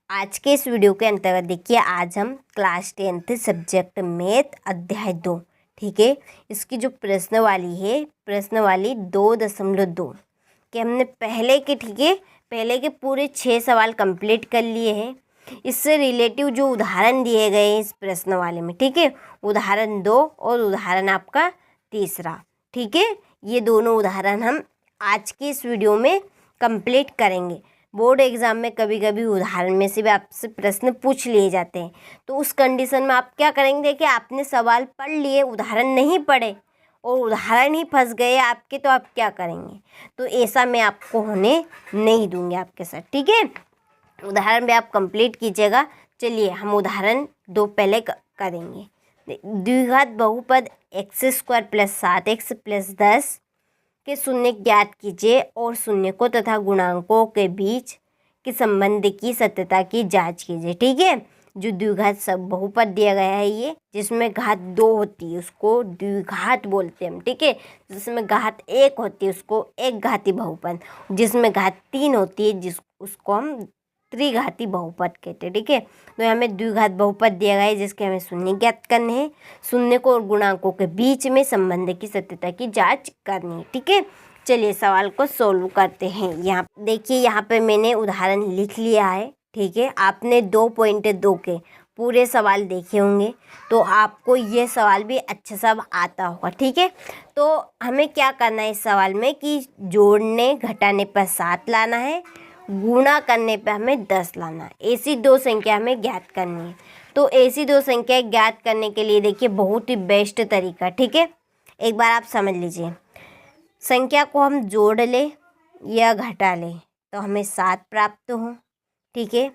आज के इस वीडियो के अंतर्गत देखिए, आज हम क्लास 10th सब्जेक्ट मैथ अध्याय 2, ठीक है, इसकी जो प्रश्नवाली है, प्रश्नवाली 2.2 कि हमने पहले के, ठीक है, पहले के पूरे 6 सवाल कंप्लीट कर लिए हैं। इससे रिलेटिव जो उदाहरण दिए गए हैं इस प्रश्नवाली में, ठीक है, उदाहरण 2 और उदाहरण आपका तीसरा, ठीक है, ये दोनों उदाहरण हम आज के इस वीडियो में कंप्लीट करेंगे। बोर्ड एग्ज़ाम में कभी कभी उदाहरण में से भी आपसे प्रश्न पूछ लिए जाते हैं, तो उस कंडीशन में आप क्या करेंगे कि आपने सवाल पढ़ लिए, उदाहरण नहीं पढ़े और उदाहरण ही फंस गए आपके, तो आप क्या करेंगे? तो ऐसा मैं आपको होने नहीं दूंगी आपके साथ, ठीक है। उदाहरण भी आप कंप्लीट कीजिएगा। चलिए हम उदाहरण 2 पहले करेंगे। द्विघात बहुपद x² + 7x + 10 के शून्य ज्ञात कीजिए और शून्य को तथा गुणांकों के बीच के संबंध की सत्यता की जांच कीजिए, ठीक है। जो द्विघात सब बहुपद दिया गया है, ये जिसमें घात 2 होती है उसको द्विघात बोलते हैं हम, ठीक है। जिसमें घात 1 होती है उसको एक घाती बहुपद, जिसमें घात 3 होती है उसको हम त्रिघाती बहुपद कहते हैं, ठीक है। तो हमें द्विघात बहुपद दिया गया है जिसके हमें शून्य ज्ञात करने हैं, शून्य को और गुणांकों के बीच में संबंध की सत्यता की जांच करनी है, ठीक है। चलिए सवाल को सोल्व करते हैं। यहाँ देखिए, यहाँ पे मैंने उदाहरण लिख लिया है, ठीक है। आपने 2.2 के पूरे सवाल देखे होंगे, तो आपको ये सवाल भी अच्छा सा आता होगा, ठीक है। तो हमें क्या करना है इस सवाल में कि जोड़ने घटाने पर 7 लाना है, गुणा करने पे हमें 10 लाना है। ऐसी दो संख्या हमें ज्ञात करनी है। तो ऐसी दो संख्या ज्ञात करने के लिए देखिए बहुत ही बेस्ट तरीका, ठीक है, एक बार आप समझ लीजिए। संख्या को हम जोड़ ले या घटा ले तो हमें 7 प्राप्त हो, ठीक है।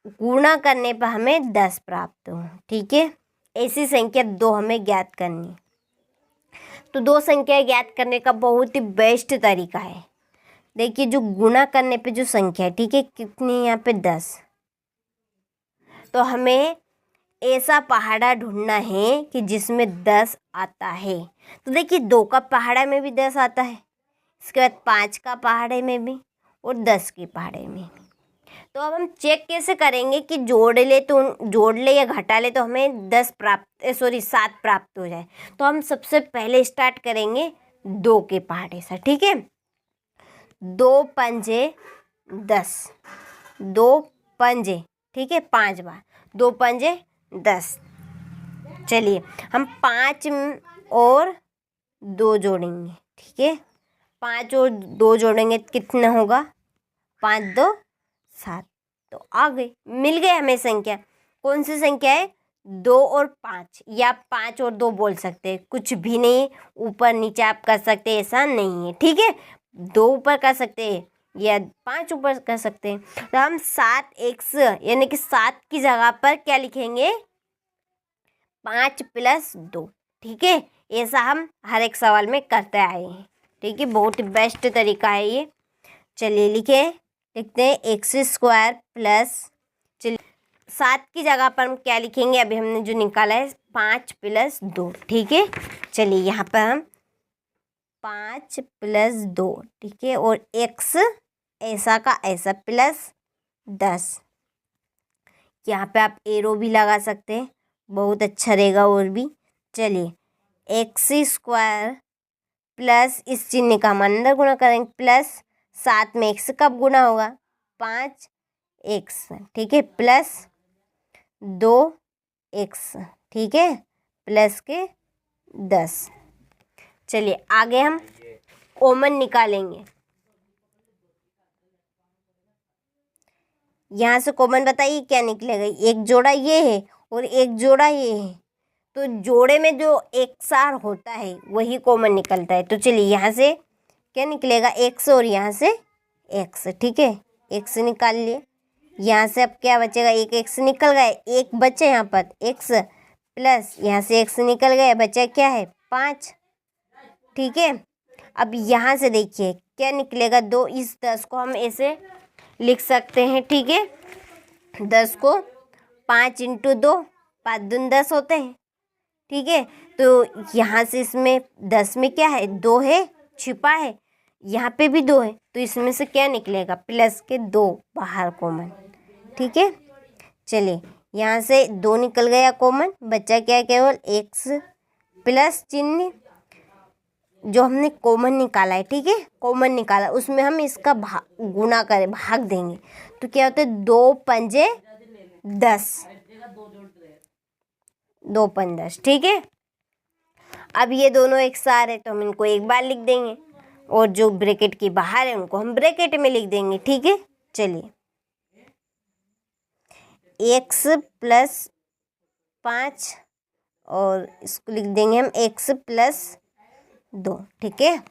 गुणा करने पर हमें 10 प्राप्त हो, ठीक है। ऐसी संख्या 2 हमें ज्ञात करनी है। तो दो संख्या ज्ञात करने का बहुत ही बेस्ट तरीका है। देखिए, जो गुणा करने पे जो संख्या है, ठीक है, कितनी है यहाँ पे 10, तो हमें ऐसा पहाड़ा ढूंढना है कि जिसमें 10 आता है। तो देखिए 2 का पहाड़ा में भी 10 आता है, इसके बाद 5 का पहाड़े में भी और 10 के पहाड़े में भी। तो अब हम चेक कैसे करेंगे कि जोड़ ले या घटा ले तो हमें 7 प्राप्त हो जाए। तो हम सबसे पहले स्टार्ट करेंगे 2 के पहाड़े से, ठीक है। 2 पंजे 10, 2 पंजे, ठीक है, 5 बार 2 पंजे 10। चलिए हम 5 और 2 जोड़ेंगे, ठीक है। 5 और 2 जोड़ेंगे कितना होगा? 5 2 7। तो आ गई, मिल गई हमें संख्या। कौन सी संख्या है? 2 और 5, या 5 और 2 बोल सकते हैं, कुछ भी नहीं, ऊपर नीचे आप कर सकते हैं, ऐसा नहीं है, ठीक है। 2 ऊपर कर सकते हैं या 5 ऊपर कर सकते हैं। तो हम 7x यानी कि 7 की जगह पर क्या लिखेंगे? 5 + 2, ठीक है। ऐसा हम हर एक सवाल में करते आए हैं, ठीक है। बहुत ही बेस्ट तरीका है ये। चलिए लिखते हैं x² प्लस, चलिए 7 की जगह पर हम क्या लिखेंगे? अभी हमने जो निकाला है 5 + 2, ठीक है। चलिए यहाँ पर हम 5 + 2, ठीक है, और x ऐसा का ऐसा प्लस 10। यहाँ पे आप एरो भी लगा सकते हैं, बहुत अच्छा रहेगा और भी। चलिए x² प्लस, इस चिन्ह का हम अंदर गुणा करेंगे, प्लस 7 में x कब गुणा होगा? 5x, ठीक है, प्लस 2x, ठीक है, प्लस के 10। चलिए आगे हम कॉमन निकालेंगे। यहाँ से कॉमन बताइए क्या निकलेगा? एक जोड़ा ये है और एक जोड़ा ये है, तो जोड़े में जो एक सार होता है वही कॉमन निकलता है। तो चलिए यहाँ से क्या निकलेगा? x और यहाँ से x, ठीक है, x निकाल लिए। यहाँ से अब क्या बचेगा? एक x निकल गया, एक बचे यहाँ पर x, प्लस यहाँ से x निकल गया, बचा क्या है? 5, ठीक है। अब यहाँ से देखिए क्या निकलेगा? 2। इस 10 को हम ऐसे लिख सकते हैं, ठीक है। 10 को 5 × 2, 5 दूनी 10 होते हैं, ठीक है। तो यहाँ से इसमें 10 में क्या है? 2 है, छिपा है, यहाँ पे भी 2 है, तो इसमें से क्या निकलेगा, प्लस के 2 बाहर कॉमन। ठीक है, चलिए यहाँ से 2 निकल गया कॉमन, बचा क्या, केवल x प्लस चिन्ह जो हमने कॉमन निकाला है। ठीक है, कॉमन निकाला, उसमें हम इसका गुना करें, भाग देंगे, तो क्या होता है, 2 पंजे 10, 2 पंज 10। ठीक है, अब ये दोनों एक साथ है तो हम इनको एक बार लिख देंगे, और जो ब्रैकेट के बाहर है उनको हम ब्रैकेट में लिख देंगे। ठीक है, चलिए x प्लस 5 और इसको लिख देंगे हम x प्लस 2। ठीक है,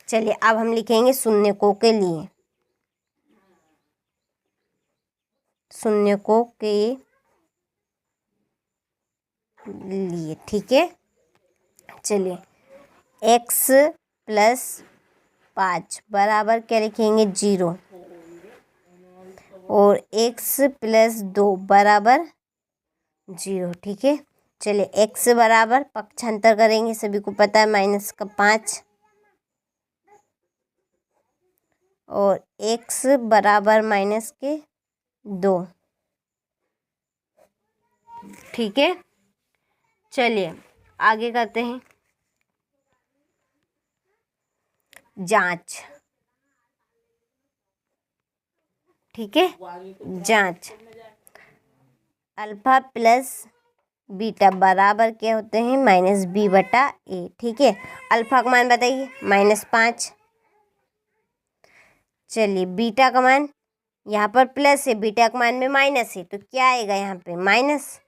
चलिए अब हम लिखेंगे शून्यकों के लिए, शून्यकों के लिए। ठीक है, चलिए x प्लस 5 बराबर क्या लिखेंगे, 0, और x प्लस 2 बराबर 0। ठीक है, चलिए x बराबर पक्षांतर करेंगे, सभी को पता है माइनस का 5, और x बराबर माइनस के 2। ठीक है, चलिए आगे करते हैं जांच। ठीक है, जांच, अल्फा प्लस बीटा बराबर क्या होते हैं, माइनस बी बटा ए। ठीक है, अल्फा का मान बताइए, -5। चलिए बीटा का मान, यहाँ पर प्लस है, बीटा का मान में माइनस है, तो क्या आएगा यहाँ पे, माइनस,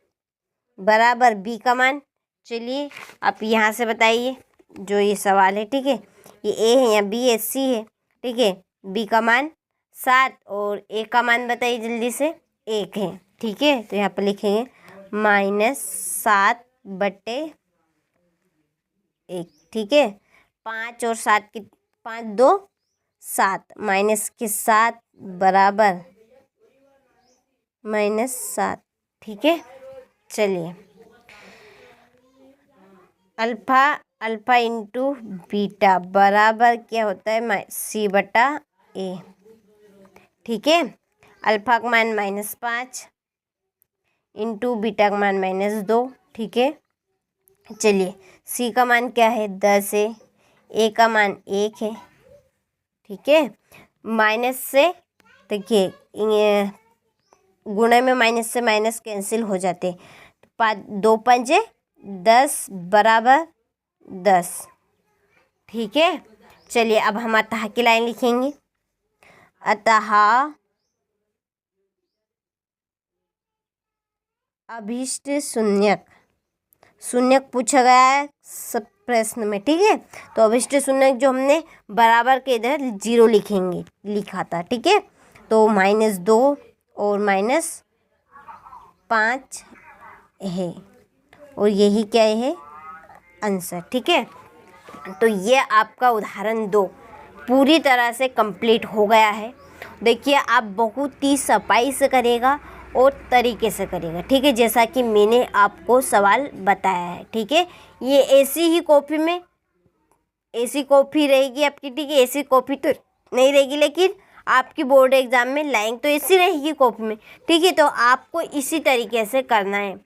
बराबर बी का मान। चलिए आप यहाँ से बताइए जो ये सवाल है। ठीक है, ये ए है या बी है, सी है। ठीक है, बी का मान 7 और ए का मान बताइए जल्दी से, 1 है। ठीक है, तो यहाँ पर लिखेंगे -7 बटे 1। ठीक है, 5 और 7 की 5 2 7, माइनस के 7 बराबर -7। ठीक है, चलिए अल्फा इंटू बीटा बराबर क्या होता है, सी बटा ए। ठीक है, अल्फा का मान -5 इंटू बीटा का मान -2। ठीक है, चलिए सी का मान क्या है, 10 है, ए का मान 1 है। ठीक है, माइनस से देखिए गुणे में माइनस से माइनस कैंसिल हो जाते, 2 पंजे 10 बराबर 10। ठीक है, चलिए अब हम अतः की लाइन लिखेंगे, अतः अभिष्ट शून्यक, शून्यक पूछा गया है सब प्रश्न में। ठीक है, तो अभिष्ट शून्यक जो हमने बराबर के इधर 0 लिखेंगे, लिखा था। ठीक है, तो -2 और -5 है, और यही क्या है, आंसर। ठीक है, तो ये आपका उदाहरण 2 पूरी तरह से कंप्लीट हो गया है। देखिए आप बहुत ही सफाई से करेगा और तरीके से करेगा। ठीक है, जैसा कि मैंने आपको सवाल बताया है। ठीक है, ये ऐसी ही कॉपी में, ऐसी कॉपी रहेगी आपकी। ठीक है, ऐसी कॉपी तो नहीं रहेगी, लेकिन आपकी बोर्ड एग्जाम में लाइन तो ऐसी रहेगी कॉपी में। ठीक है, तो आपको इसी तरीके से करना है।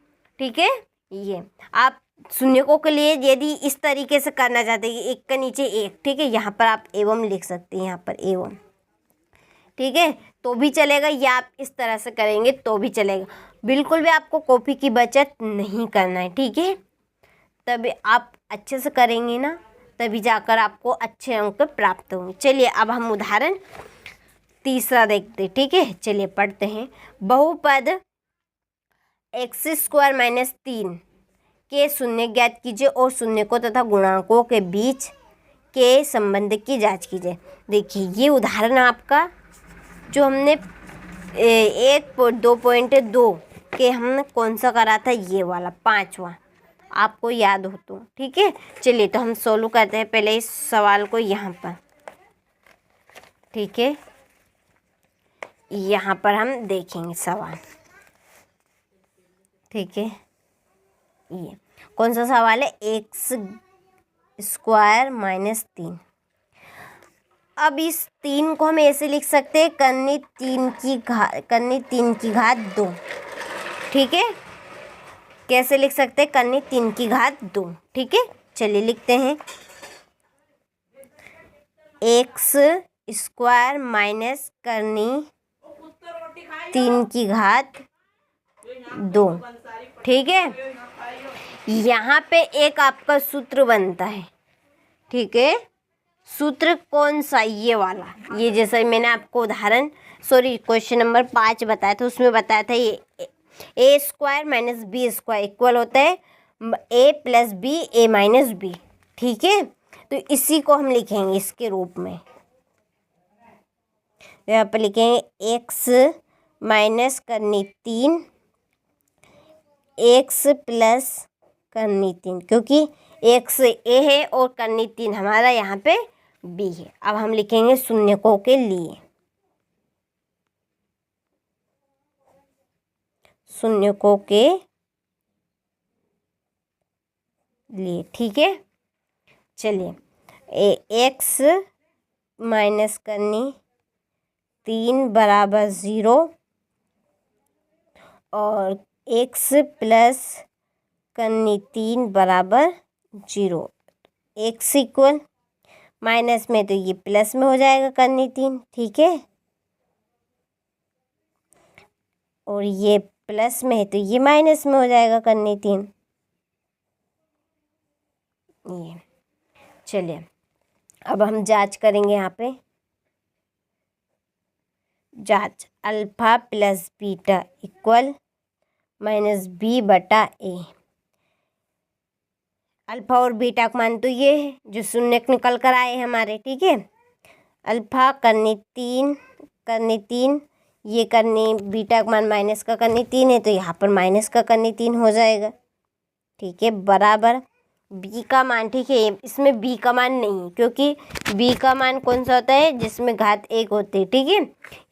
ठीक है, ये आप शून्यकों के लिए यदि इस तरीके से करना चाहते हैं, एक के नीचे एक। ठीक है, यहाँ पर आप एवं लिख सकते हैं, यहाँ पर एवं। ठीक है, तो भी चलेगा, या आप इस तरह से करेंगे तो भी चलेगा। बिल्कुल भी आपको कॉपी की बचत नहीं करना है। ठीक है, तभी आप अच्छे से करेंगे ना, तभी जाकर आपको अच्छे अंक प्राप्त होंगे। चलिए अब हम उदाहरण 3 देखते हैं। ठीक है, चलिए पढ़ते हैं। बहुपद x² - 3 के शून्य ज्ञात कीजिए और शून्यकों तथा गुणांकों के बीच के संबंध की जांच कीजिए। देखिए ये उदाहरण आपका जो हमने 1.2.2 के हमने कौन सा करा था, ये वाला 5वां, आपको याद हो तो। ठीक है, चलिए तो हम सोल्व करते हैं पहले इस सवाल को यहाँ पर। ठीक है, यहाँ पर हम देखेंगे सवाल। ठीक है, ये कौन सा सवाल है, x² - 3। अब इस 3 को हम ऐसे लिख सकते हैं करनी 3 की घात 2। ठीक है, कैसे लिख सकते हैं? करनी 3 की घात 2। ठीक है, चलिए लिखते हैं एक्स स्क्वायर माइनस करनी 3 की घात 2। ठीक है, यहाँ पे एक आपका सूत्र बनता है। ठीक है, सूत्र कौन सा? ये वाला, ये जैसा मैंने आपको उदाहरण क्वेश्चन नंबर 5 बताया था, उसमें बताया था ये A square minus B square equal होता है A plus B A minus B. ठीक है, तो इसी को हम लिखेंगे इसके रूप में। यहाँ पर लिखेंगे एक्स माइनस करनी 3 एक्स प्लस करनी 3, क्योंकि एक्स ए है और करनी 3 हमारा यहाँ पे बी है। अब हम लिखेंगे शून्यकों के लिए, शून्यकों के लिए। ठीक है, चलिए एक्स माइनस करनी 3 बराबर 0 और एक्स प्लस करनी 3 बराबर 0। एक्स इक्वल माइनस में तो ये प्लस में हो जाएगा करनी 3। ठीक है, और ये प्लस में है तो ये माइनस में हो जाएगा करनी 3। ये चलिए अब हम जांच करेंगे। यहाँ पे जांच alpha plus beta equal minus B बटा ए। अल्फा और बीटा का मान तो ये है जो शून्य निकल कर आए हमारे। ठीक है, अल्फा करनी 3 ये करनी बीटा का मान माइनस का करनी 3 है तो यहाँ पर माइनस का करनी 3 हो जाएगा। ठीक है, बराबर बी का मान। ठीक है, इसमें बी का मान नहीं, क्योंकि बी का मान कौन सा होता है? जिसमें घात 1 होती है। ठीक है,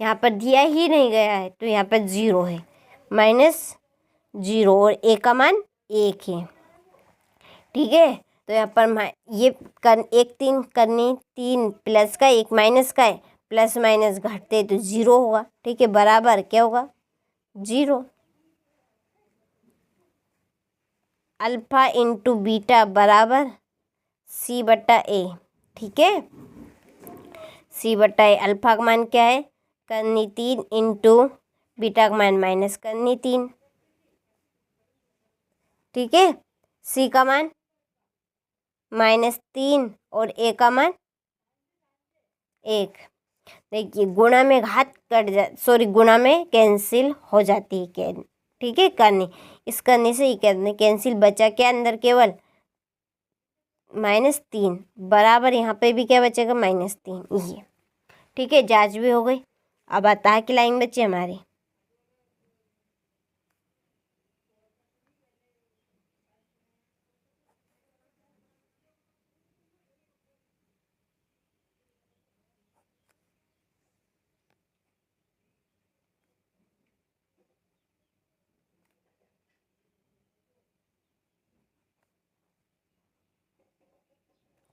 यहाँ पर दिया ही नहीं गया है तो यहाँ पर 0 है, -0 और ए का मान 1 है। ठीक है, तो यहाँ पर ये एक 3 करनी 3 प्लस का 1 माइनस का है, प्लस माइनस घटते तो 0 होगा। ठीक है, बराबर क्या होगा? 0। अल्फा इंटू बीटा बराबर सी बटा ए। ठीक है, सी बटा ए। अल्फा का मान क्या है? करनी 3 इंटू बीटा का मान माइनस करनी 3। ठीक है, सी का मान -3 और ए का मान 1। देखिए गुणा में घात गुणा में कैंसिल हो जाती है। ठीक है, करनी इस करने से ये करने कैंसिल, बचा क्या अंदर? केवल -3 बराबर यहाँ पे भी क्या बचेगा? -3। ये ठीक है, जांच भी हो गई। अब आता है कि लाइन बची हमारी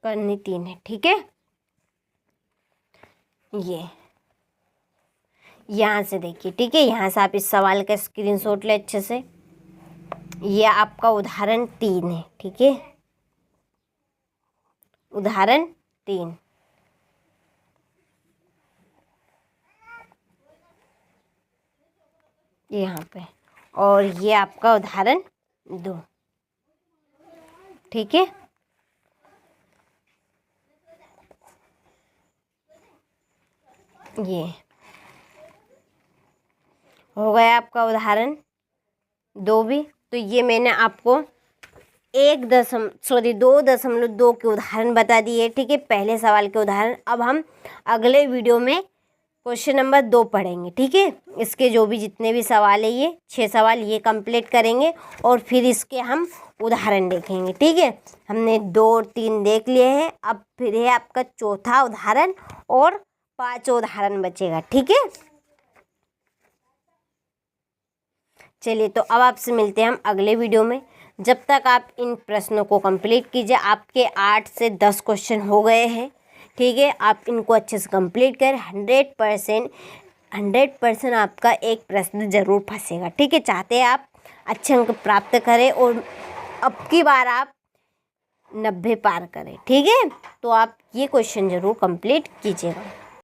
करनी 3 है। ठीक है, ये यहाँ से देखिए। ठीक है, यहाँ से आप इस सवाल का स्क्रीनशॉट ले अच्छे से। ये आपका उदाहरण 3 है। ठीक है, उदाहरण 3 यहाँ पे, और ये आपका उदाहरण 2। ठीक है, ये हो गया आपका उदाहरण 2 भी। तो ये मैंने आपको 2.2 के उदाहरण बता दिए। ठीक है, पहले सवाल के उदाहरण। अब हम अगले वीडियो में क्वेश्चन नंबर 2 पढ़ेंगे। ठीक है, इसके जो भी जितने भी सवाल है, ये 6 सवाल ये कंप्लीट करेंगे और फिर इसके हम उदाहरण देखेंगे। ठीक है, हमने 2 और 3 देख लिए हैं, अब फिर है आपका चौथा उदाहरण और 5 उदाहरण बचेगा। ठीक है, चलिए तो अब आपसे मिलते हैं हम अगले वीडियो में। जब तक आप इन प्रश्नों को कंप्लीट कीजिए। आपके 8 से 10 क्वेश्चन हो गए हैं। ठीक है, आप इनको अच्छे से कंप्लीट करें। 100% आपका एक प्रश्न ज़रूर फंसेगा। ठीक है, चाहते हैं आप अच्छे अंक प्राप्त करें और अब की बार आप 90 पार करें। ठीक है, तो आप ये क्वेश्चन ज़रूर कंप्लीट कीजिएगा।